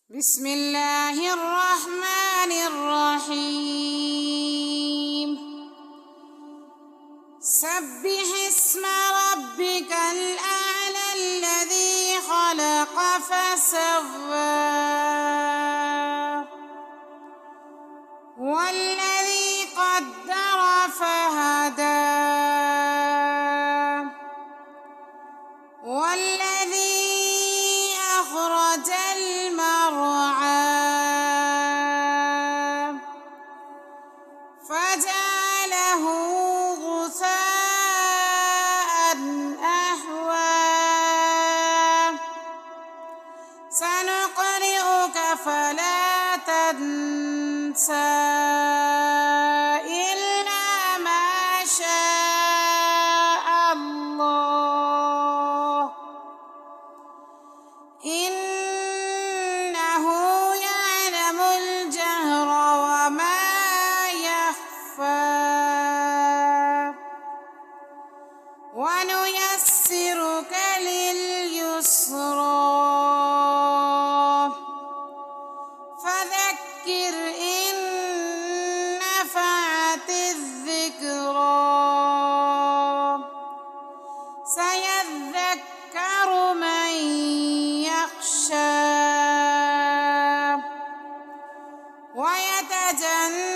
بسم الله الرحمن الرحيم. سبح اسم ربك الأعلى الذي خلق فسوى والذي قدر فهدى والذي أخرج المرعى فجعله غثاء أحوى سنقرئك فلا تنسى إلا ما شاء الله إنه يعلم الجهر وما يخفى ونيسرك لليسرى فذكر إن نفعت الذكرى سيذكر من يخشى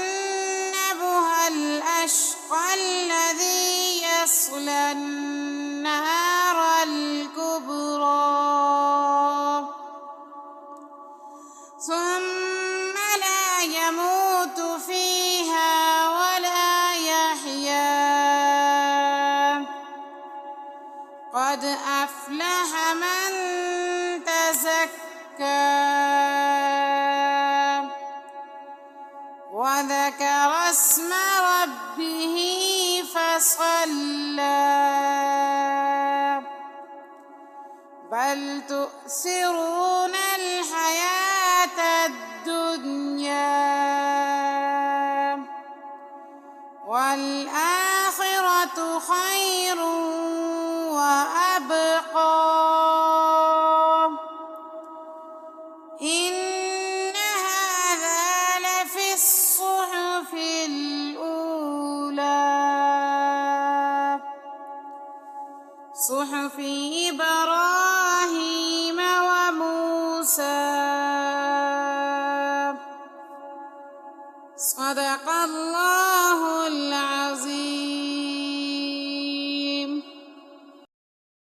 ويتجنبها الأشقى الذي يصلى النار الكبرى ثم لا يموت فيها ولا يحيا قد أفلح من تزكى وذكر اسم ربه فصلى بل تؤثرون الحياة الدنيا والآخرة خير وأبقى إن هذا لفي الصحف الأولى صحف إبراهيم